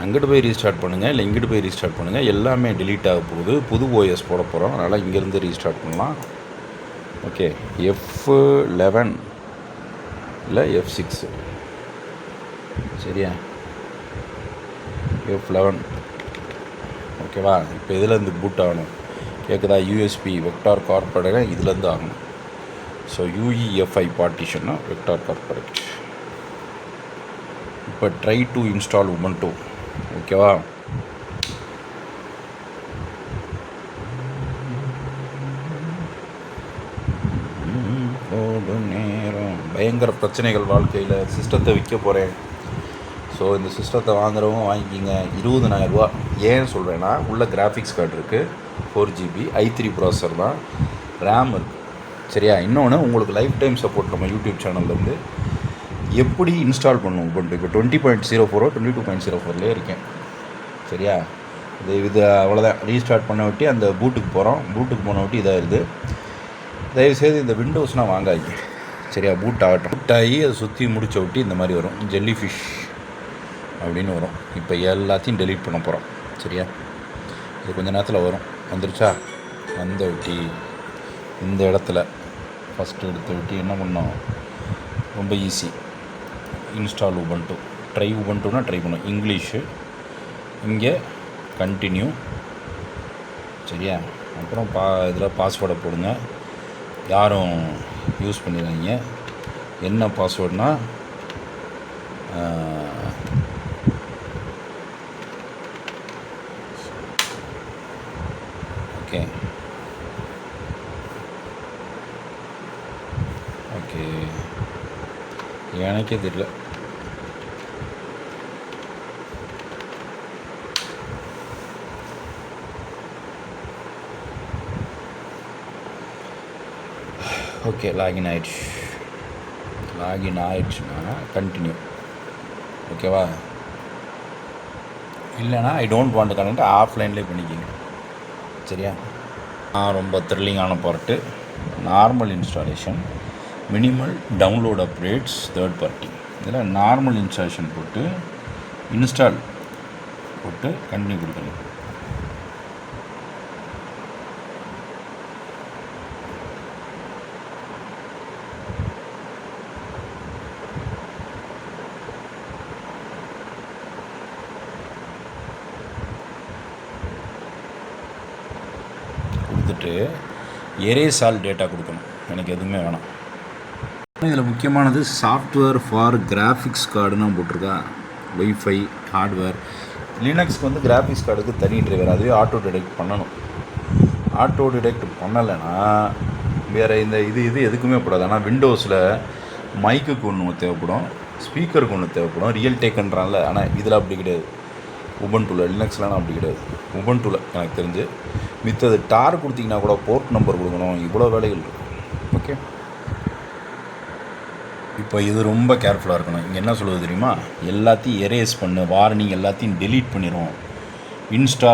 அங்கிட்டு போய் ரீஸ்டார்ட் பண்ணுங்கள், இல்லை இங்கிட்டு போய் ரீஸ்டார்ட் பண்ணுங்கள், எல்லாமே delete ஆக போகுது. புது ஓஎஸ் போட போகிறோம், அதனால் இங்கேருந்து ரீஸ்டார்ட் பண்ணலாம். ஓகே, F11 இல்லை F6 சரியா, F11 ஓகேவா. இப்போ இதுலேருந்து பூட் ஆகணும், கேட்குதா? யூஎஸ்பி வெக்டார் கார்பரேட் இதுலேருந்து ஆகணும். ஸோ UEFI பார்ட்டிஷன்னா வெக்டார் கார்பரேட். இப்போ ட்ரை டு இன்ஸ்டால் உபுண்டு ஓகேவா. நேரம் பயங்கர பிரச்சனைகள் வாழ்க்கையில். சிஸ்டத்தை விற்க போகிறேன். ஸோ இந்த சிஸ்டத்தை வாங்குறவங்க வாங்கிக்கிங்க. 20,000 ரூபா. ஏன் சொல்கிறேன்னா, உள்ள கிராஃபிக்ஸ் கார்டு இருக்குது, 4GB i3 ப்ராசஸர் தான், ரேம் இருக்குது சரியா. இன்னொன்று, உங்களுக்கு லைஃப் டைம் சப்போர்ட் நம்ம யூடியூப் சேனல்லேருந்து எப்படி இன்ஸ்டால் பண்ணணும் உபுண்டு. இப்போ 20.04 22.04 இருக்கேன் சரியா. இது அவ்வளோதான். ரீஸ்டார்ட் பண்ண விட்டு அந்த பூட்டுக்கு போகிறோம். பூட்டுக்கு போன விட்டு இதாகிடுது. தயவுசெய்து இந்த விண்டோஸ்னால் வாங்காதீங்க சரியா. பூட் ஆகட்டும். பூட் ஆகி அதை சுற்றி முடிச்ச விட்டு இந்த மாதிரி வரும், ஜெல்லி ஃபிஷ் அப்படின்னு வரும். இப்போ எல்லாத்தையும் டெலீட் பண்ண போகிறோம் சரியா. இது கொஞ்சம் நேரத்தில் வரும். வந்துருச்சா? வந்த விட்டி இந்த இடத்துல ஃபஸ்ட்டு எடுத்து விட்டு என்ன பண்ணோம், ரொம்ப ஈஸி. Install Ubuntu. ட்ரை உபுண்டுனா ட்ரை பண்ணோம் இங்கிலீஷு. இங்கே கண்டினியூ சரியா. அப்புறம் இதில் பாஸ்வேர்டை போடுங்க. யாரும் யூஸ் பண்ணிடுறாங்க. என்ன பாஸ்வேர்டுனா ஓகே ஓகே எனக்கே தெரியல. ஓகே, லாகின் ஆயிடுச்சுன்னா கண்டினியூ ஓகேவா. இல்லைனா ஐ டோன்ட் வாண்ட் கனெக்ட், ஆஃப்லைன்லேயே பண்ணிக்கிங்க சரியா. ரொம்ப த்ரில்லிங்கான part. Normal installation, minimal download updates, third party. இதில் நார்மல் இன்ஸ்டாலேஷன் போட்டு இன்ஸ்டால் போட்டு கண்டினியூ கொடுக்கணும். கொடுத்துட்டு எரேஸ் ஆல் டேட்டா கொடுக்கணும். எனக்கு எதுவுமே வேணாம். இதில் முக்கியமானது சாஃப்ட்வேர் ஃபார் கிராஃபிக்ஸ் கார்டுன்னு போட்டிருக்கா. Wifi hardware. லினக்ஸ்க்கு வந்து கிராஃபிக்ஸ் கார்டுக்கு தனி டிரைவர், அதுவே ஆட்டோ டிடெக்ட் பண்ணணும். ஆட்டோ டிடெக்ட் பண்ணலைன்னா வேறு இது எதுக்குமே போடாது. ஆனால் விண்டோஸில் மைக்குக்கு ஒன்று தேவைப்படும், ஸ்பீக்கருக்கு ஒன்று தேவைப்படும், ரியல் டேக்குன்றான்ல. ஆனால் இதில் அப்படி கிடையாது. உபுண்டுவில், லினக்ஸ்லாம் அப்படி கிடையாது. உபுண்டுவில் எனக்கு தெரிஞ்சு மித்தது டார் கொடுத்தீங்கன்னா கூட போர்ட் நம்பர் கொடுக்கணும், இவ்வளோ வேலைகள் இருக்குது. ஓகே, இப்போ இது ரொம்ப கேர்ஃபுல்லாக இருக்கணும். இங்கே என்ன சொல்லுவது தெரியுமா, எல்லாத்தையும் எரேஸ் பண்ணு, வார்னிங் எல்லாத்தையும் டெலீட் பண்ணிடும். இன்ஸ்டால்